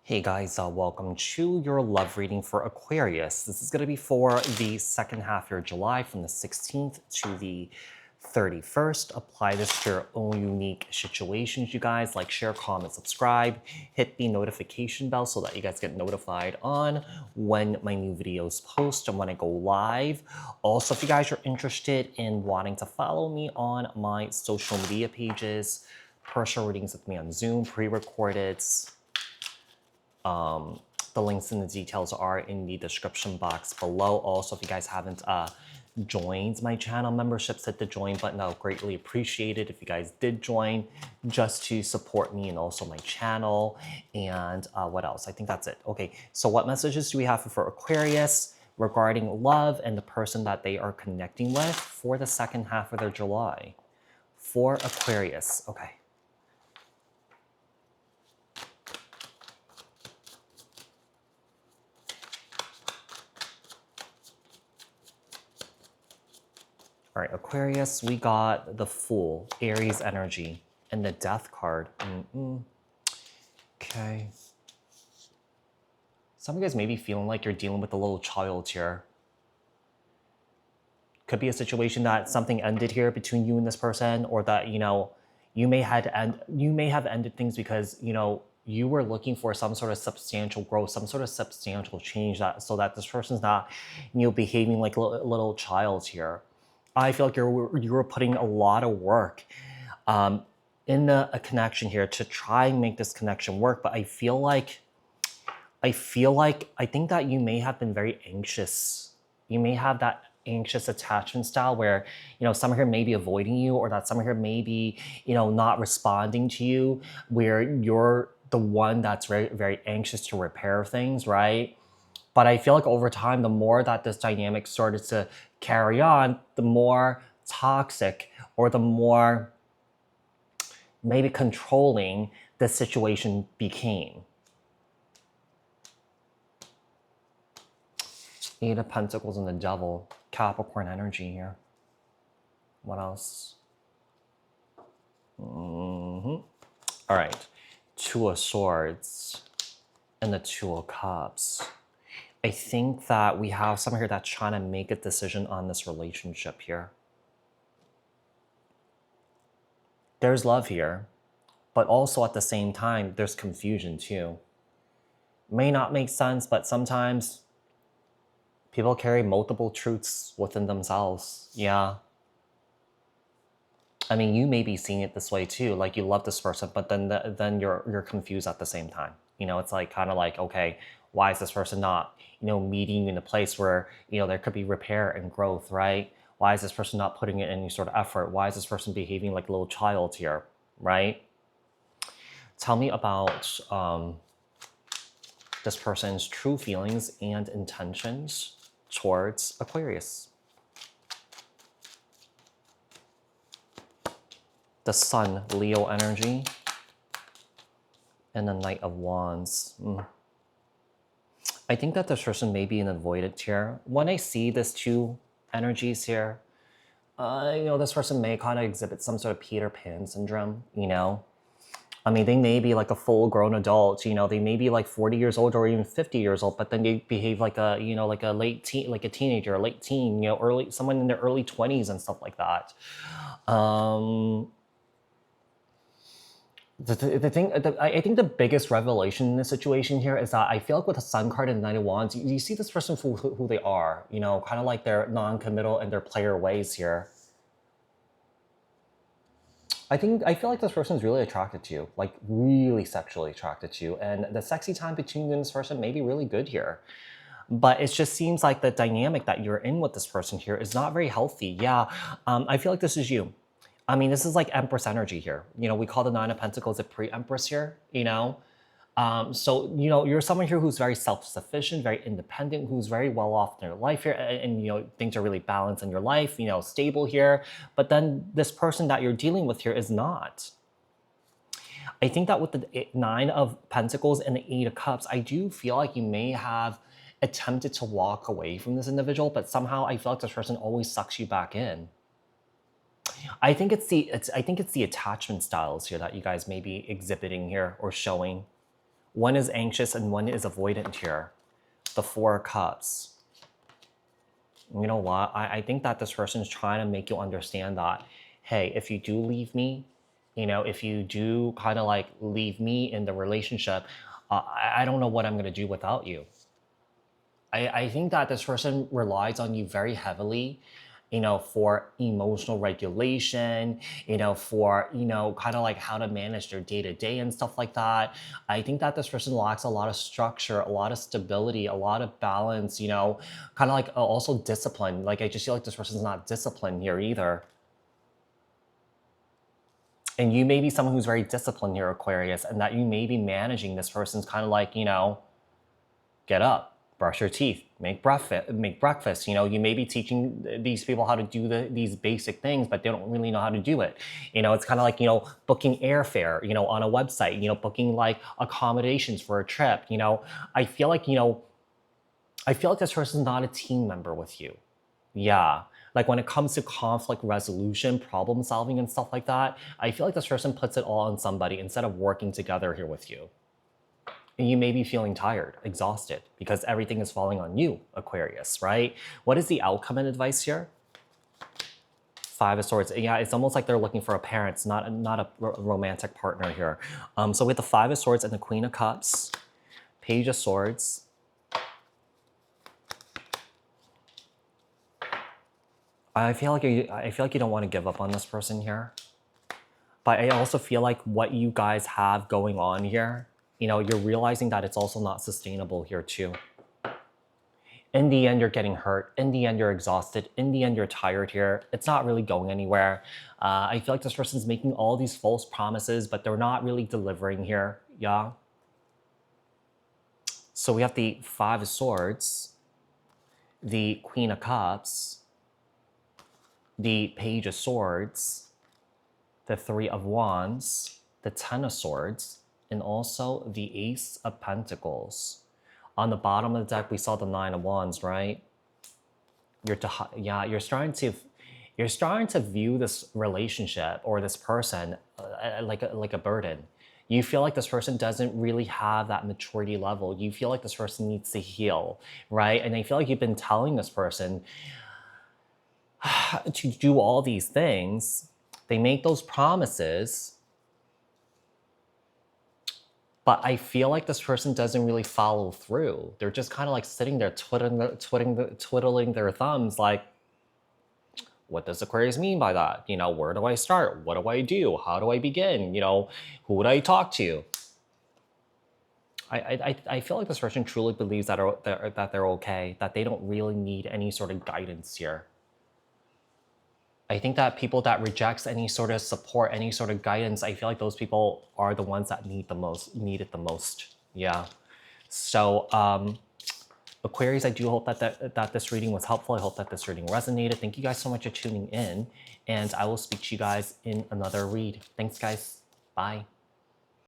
Hey guys, welcome to your love reading for Aquarius. This is going to be for the second half of July from the 16th to the 31st. Apply this to your own unique situations, you guys. Like, share, comment, subscribe, hit the notification bell so that you guys get notified on when my new videos post and when I go live. Also, if you guys are interested in wanting to follow me on my social media pages, personal readings with me on Zoom, pre-recorded, the links and the details are in the description box below. Also, if you guys haven't joined my channel memberships, hit the join button. I'll greatly appreciate it if you guys did join just to support me and also my channel. And what else? I think that's it. Okay, so what messages do we have for Aquarius regarding love and the person that they are connecting with for the second half of their July? For Aquarius, okay. All right, Aquarius, we got the Fool, Aries energy, and the Death card. Okay. Some of you guys may be feeling like you're dealing with a little child here. Could be a situation that something ended here between you and this person, or that, you may have ended things because, you were looking for some sort of substantial growth, some sort of substantial change so that this person's not, behaving like a little child here. I feel like you were putting a lot of work in a connection here to try and make this connection work. But I think that you may have been very anxious. You may have that anxious attachment style where, someone here may be avoiding you, or that someone here may be, not responding to you, where you're the one that's very, very anxious to repair things, right? But I feel like over time, the more that this dynamic started to carry on, the more toxic or the more maybe controlling the situation became. Eight of Pentacles and the Devil, Capricorn energy here. What else? All right, Two of Swords and the Two of Cups. I think that we have someone here that's trying to make a decision on this relationship here. There's love here, but also at the same time, there's confusion too. May not make sense, but sometimes people carry multiple truths within themselves. Yeah. I mean, you may be seeing it this way too. Like, you love this person, but then you're confused at the same time. It's like kind of like, okay, why is this person not, meeting you in a place where, there could be repair and growth, right? Why is this person not putting in any sort of effort? Why is this person behaving like a little child here, right? Tell me about this person's true feelings and intentions towards Aquarius. The Sun, Leo energy, and the Knight of Wands. I think that this person may be an avoidant here. When I see these two energies here, this person may kind of exhibit some sort of Peter Pan syndrome, I mean, they may be like a full-grown adult, they may be like 40 years old or even 50 years old, but then they behave like a, like a late teen, like a teenager, a late teen, someone in their early 20s and stuff like that. I think the biggest revelation in this situation here is that I feel like with the Sun card and the Knight of Wands, you see this person for who they are, kind of like their non-committal and their player ways here. I feel like this person is really attracted to you, like really sexually attracted to you, and the sexy time between you and this person may be really good here. But it just seems like the dynamic that you're in with this person here is not very healthy. Yeah, I feel like this is you. I mean, this is like Empress energy here. We call the Nine of Pentacles a pre-Empress here, So, you're someone here who's very self-sufficient, very independent, who's very well off in their life here. And things are really balanced in your life, stable here. But then this person that you're dealing with here is not. I think that with the Nine of Pentacles and the Eight of Cups, I do feel like you may have attempted to walk away from this individual, but somehow I feel like this person always sucks you back in. I think it's the attachment styles here that you guys may be exhibiting here or showing, One is anxious and one is avoidant here. The Four of Cups. You know what? I think that this person is trying to make you understand that, hey, if you do leave me, you know, if you do kind of like leave me in the relationship, I don't know what I'm going to do without you. I think that this person relies on you very heavily, you know, for emotional regulation, you know, for, you know, kind of like how to manage their day to day and stuff like that. I think that this person lacks a lot of structure, a lot of stability, a lot of balance, you know, kind of like also discipline. Like I just feel like this person's not disciplined here either. And you may be someone who's very disciplined here, Aquarius, and that you may be managing this person's kind of like, you know, get up, brush your teeth, make breakfast. You know, you may be teaching these people how to do these basic things, but they don't really know how to do it. You know, it's kind of like, you know, booking airfare, you know, on a website, you know, booking like accommodations for a trip. You know, I feel like, you know, I feel like this person's not a team member with you. Yeah. Like when it comes to conflict resolution, problem solving, and stuff like that, I feel like this person puts it all on somebody instead of working together here with you. And you may be feeling tired, exhausted, because everything is falling on you, Aquarius, right? What is the outcome and advice here? Five of Swords. Yeah, it's almost like they're looking for a parent, not a romantic partner here. So with the Five of Swords and the Queen of Cups, Page of Swords, I feel like you don't want to give up on this person here. But I also feel like what you guys have going on here, you know, you're realizing that it's also not sustainable here too. In the end, you're getting hurt. In the end, you're exhausted. In the end, you're tired here. It's not really going anywhere. I feel like this person's making all these false promises, but they're not really delivering here. Yeah. So we have the Five of Swords, the Queen of Cups, the Page of Swords, the Three of Wands, the Ten of Swords, and also the Ace of Pentacles. On the bottom of the deck, we saw the Nine of Wands, right? You're starting to view this relationship or this person like a burden. You feel like this person doesn't really have that maturity level. You feel like this person needs to heal, right? And I feel like you've been telling this person to do all these things. They make those promises, but I feel like this person doesn't really follow through. They're just kind of like sitting there twiddling their thumbs like, what does Aquarius mean by that? You know, where do I start? What do I do? How do I begin? You know, who would I talk to? I feel like this person truly believes that they're okay, that they don't really need any sort of guidance here. I think that people that rejects any sort of support, any sort of guidance, I feel like those people are the ones that need it the most. Yeah. So Aquarius, I do hope that this reading was helpful. I hope that this reading resonated. Thank you guys so much for tuning in, and I will speak to you guys in another read. Thanks, guys. Bye.